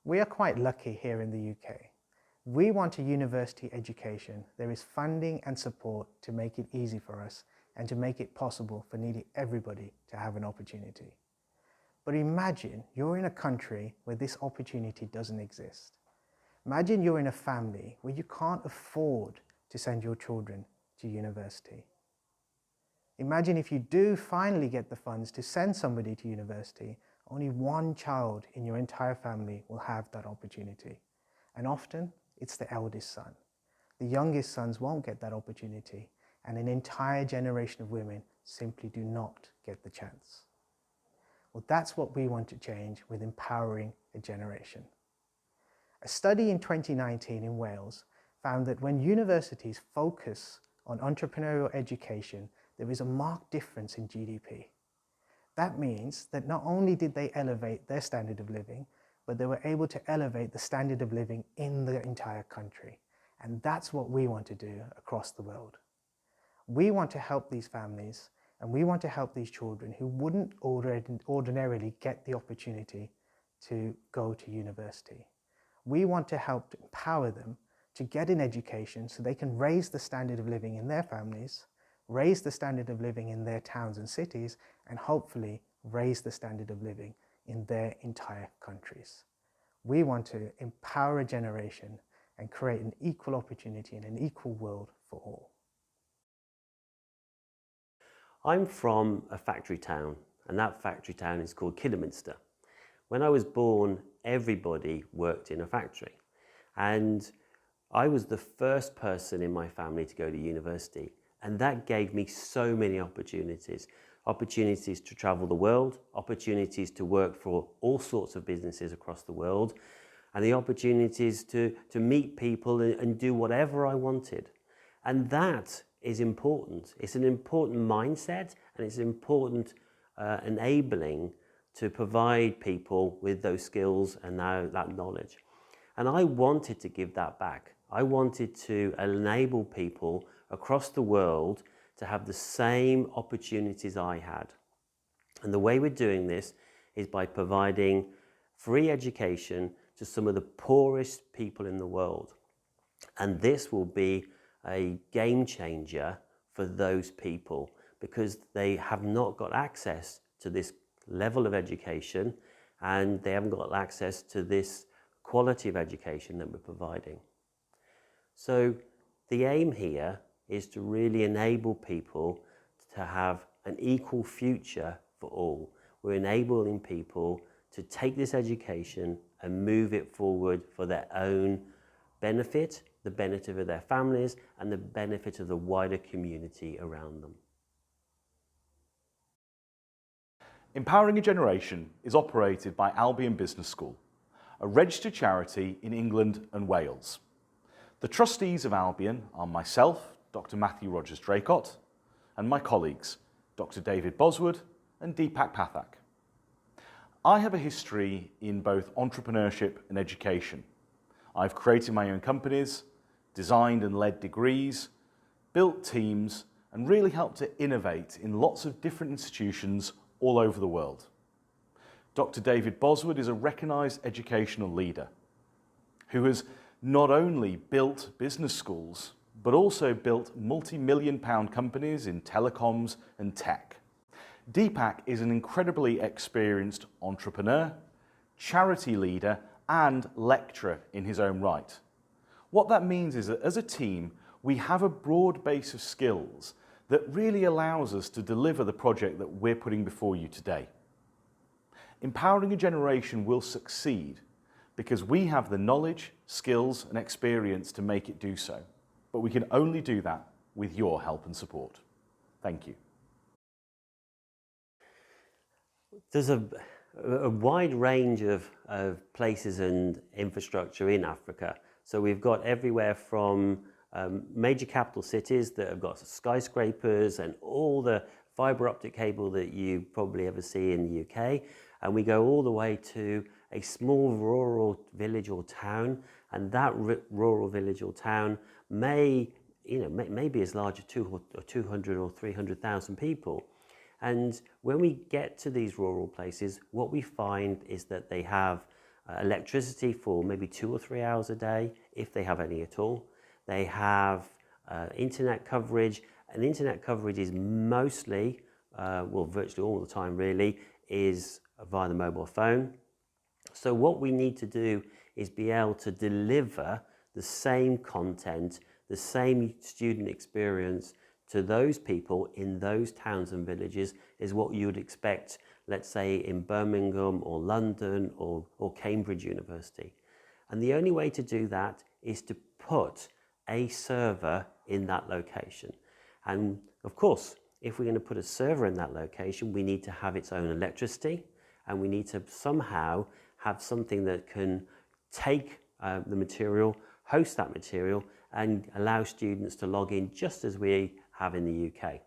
We are quite lucky here in the UK. We want a university education. There is funding and support to make it easy for us and to make it possible for nearly everybody to have an opportunity. But imagine you're in a country where this opportunity doesn't exist. Imagine you're in a family where you can't afford to send your children to university. Imagine if you do finally get the funds to send somebody to university, only one child in your entire family will have that opportunity. And often, it's the eldest son. The youngest sons won't get that opportunity, and an entire generation of women simply do not get the chance. Well, that's what we want to change with empowering a generation. A study in 2019 in Wales found that when universities focus on entrepreneurial education, there is a marked difference in GDP. That means that not only did they elevate their standard of living, but they were able to elevate the standard of living in the entire country. And that's what we want to do across the world. We want to help these families, and we want to help these children who wouldn't ordinarily get the opportunity to go to university. We want to help empower them to get an education so they can raise the standard of living in their families, raise the standard of living in their towns and cities, and hopefully raise the standard of living in their entire countries. We want to empower a generation and create an equal opportunity and an equal world for all. I'm from a factory town, and that factory town is called Kidderminster. When I was born, everybody worked in a factory, and I was the first person in my family to go to university, and that gave me so many opportunities. Opportunities to travel the world, opportunities to work for all sorts of businesses across the world, and the opportunities to meet people and do whatever I wanted. And that is important. It's an important mindset, and it's important enabling to provide people with those skills and now that knowledge. And I wanted to give that back. I wanted to enable people across the world to have the same opportunities I had. And the way we're doing this is by providing free education to some of the poorest people in the world. And this will be a game changer for those people because they have not got access to this level of education, and they haven't got access to this quality of education that we're providing. So the aim here is to really enable people to have an equal future for all. We're enabling people to take this education and move it forward for their own benefit, the benefit of their families, and the benefit of the wider community around them. Empowering a Generation is operated by Albion Business School, a registered charity in England and Wales. The trustees of Albion are myself, Dr. Matthew Rogers-Draycott, and my colleagues, Dr. David Boswood and Deepak Pathak. I have a history in both entrepreneurship and education. I've created my own companies, designed and led degrees, built teams, and really helped to innovate in lots of different institutions all over the world. Dr. David Boswood is a recognised educational leader who has not only built business schools, but also built multi-million-pound companies in telecoms and tech. Deepak is an incredibly experienced entrepreneur, charity leader, and lecturer in his own right. What that means is that as a team, we have a broad base of skills that really allows us to deliver the project that we're putting before you today. Empowering a Generation will succeed because we have the knowledge, skills, and experience to make it do so. But we can only do that with your help and support. Thank you. There's a wide range of places and infrastructure in Africa. So we've got everywhere from major capital cities that have got skyscrapers and all the fibre optic cable that you probably ever see in the UK. And we go all the way to a small rural village or town, and that rural village or town may be as large as 200 or 300,000 people. And when we get to these rural places, what we find is that they have electricity for maybe 2 or 3 hours a day, if they have any at all. They have internet coverage, and internet coverage is mostly, well, virtually all the time really, is via the mobile phone. So what we need to do is be able to deliver the same content, the same student experience to those people in those towns and villages as what you would expect, let's say in Birmingham or London or Cambridge University. And the only way to do that is to put a server in that location. And of course, if we're going to put a server in that location, we need to have its own electricity, and we need to somehow have something that can take the material, host that material, and allow students to log in just as we have in the UK.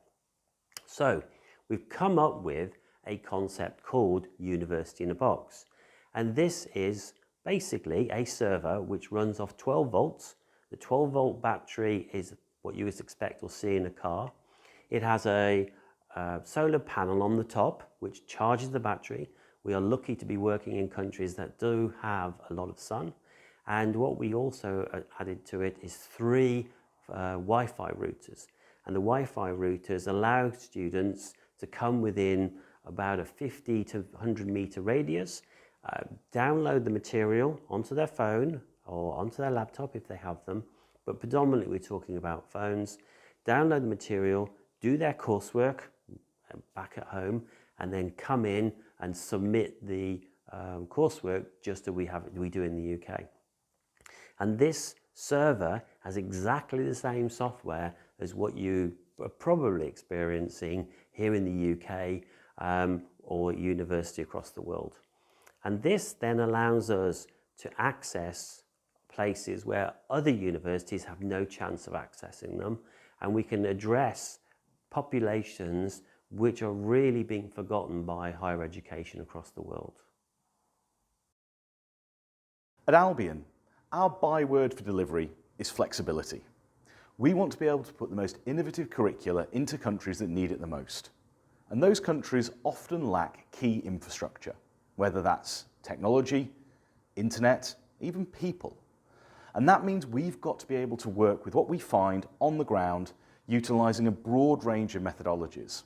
So we've come up with a concept called University in a Box. And this is basically a server which runs off 12 volts. The 12-volt battery is what you would expect or see in a car. It has a solar panel on the top which charges the battery. We are lucky to be working in countries that do have a lot of sun. And what we also added to it is 3 Wi-Fi routers. And the Wi-Fi routers allow students to come within about a 50 to 100 meter radius, download the material onto their phone or onto their laptop if they have them, but predominantly we're talking about phones, download the material, do their coursework back at home, and then come in and submit the coursework just as we do in the UK. And this server has exactly the same software as what you are probably experiencing here in the UK or at university across the world. And this then allows us to access places where other universities have no chance of accessing them, and we can address populations which are really being forgotten by higher education across the world. At Albion, our byword for delivery is flexibility. We want to be able to put the most innovative curricula into countries that need it the most. And those countries often lack key infrastructure, whether that's technology, internet, even people. And that means we've got to be able to work with what we find on the ground, utilising a broad range of methodologies,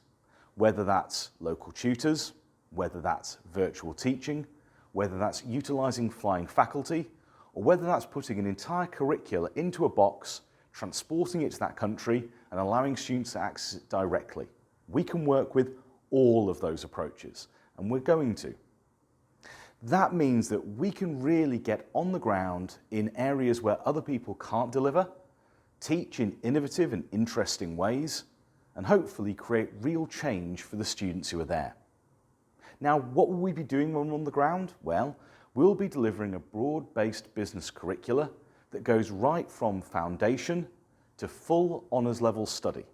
whether that's local tutors, whether that's virtual teaching, whether that's utilising flying faculty, or whether that's putting an entire curricula into a box, transporting it to that country and allowing students to access it directly. We can work with all of those approaches, and we're going to. That means that we can really get on the ground in areas where other people can't deliver, teach in innovative and interesting ways, and hopefully create real change for the students who are there. Now, what will we be doing when we're on the ground? Well, we'll be delivering a broad-based business curricula that goes right from foundation to full honours level study.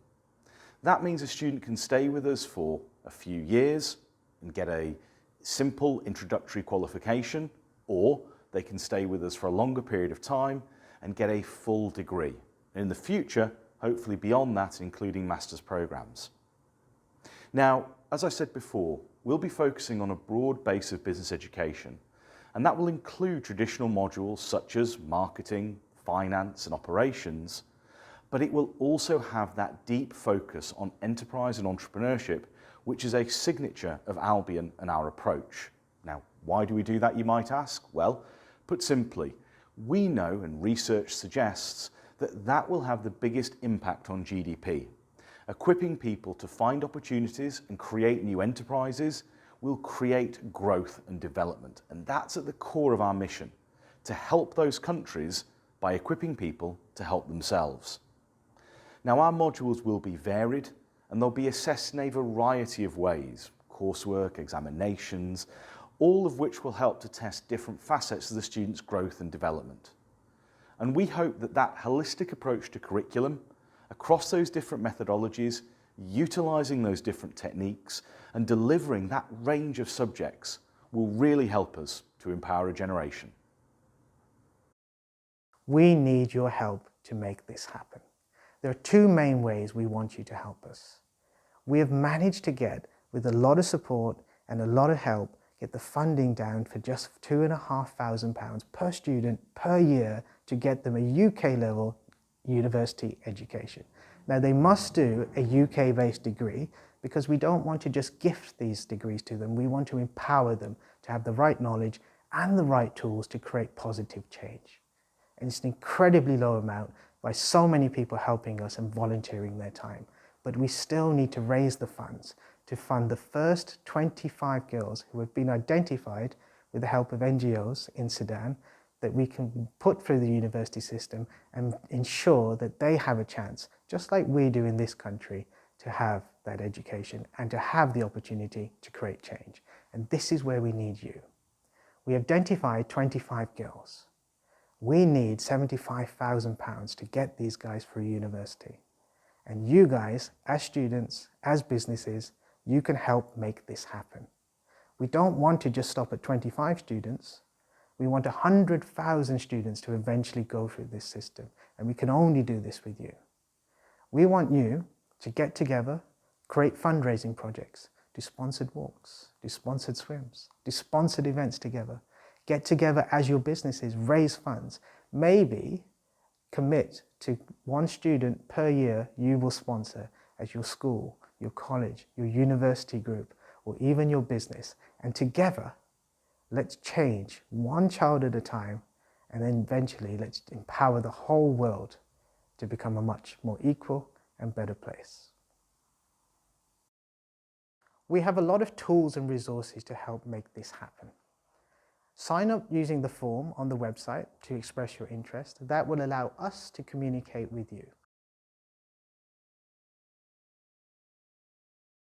That means a student can stay with us for a few years and get a simple introductory qualification, or they can stay with us for a longer period of time and get a full degree. And in the future, hopefully beyond that, including master's programs. Now, as I said before, we'll be focusing on a broad base of business education, and that will include traditional modules such as marketing, finance and operations, but it will also have that deep focus on enterprise and entrepreneurship, which is a signature of Albion and our approach. Now, why do we do that, you might ask? Well, put simply, we know and research suggests that that will have the biggest impact on GDP. Equipping people to find opportunities and create new enterprises will create growth and development. And that's at the core of our mission, to help those countries by equipping people to help themselves. Now, our modules will be varied and they'll be assessed in a variety of ways, coursework, examinations, all of which will help to test different facets of the student's growth and development. And we hope that that holistic approach to curriculum, across those different methodologies, utilising those different techniques and delivering that range of subjects will really help us to empower a generation. We need your help to make this happen. There are 2 main ways we want you to help us. We have managed to get, with a lot of support and a lot of help, get the funding down for just £2,500 per student per year to get them a UK level university education. Now they must do a UK-based degree because we don't want to just gift these degrees to them. We want to empower them to have the right knowledge and the right tools to create positive change. And it's an incredibly low amount by so many people helping us and volunteering their time. But we still need to raise the funds to fund the first 25 girls who have been identified with the help of NGOs in Sudan that we can put through the university system and ensure that they have a chance, just like we do in this country, to have that education and to have the opportunity to create change. And this is where we need you. We identified 25 girls. We need £75,000 to get these guys through university. And you guys, as students, as businesses, you can help make this happen. We don't want to just stop at 25 students. We want 100,000 students to eventually go through this system. And we can only do this with you. We want you to get together, create fundraising projects, do sponsored walks, do sponsored swims, do sponsored events together. Get together as your businesses, raise funds. Maybe commit to one student per year you will sponsor as your school, your college, your university group, or even your business. And together, let's change one child at a time, and then eventually let's empower the whole world to become a much more equal and better place. We have a lot of tools and resources to help make this happen. Sign up using the form on the website to express your interest. That will allow us to communicate with you.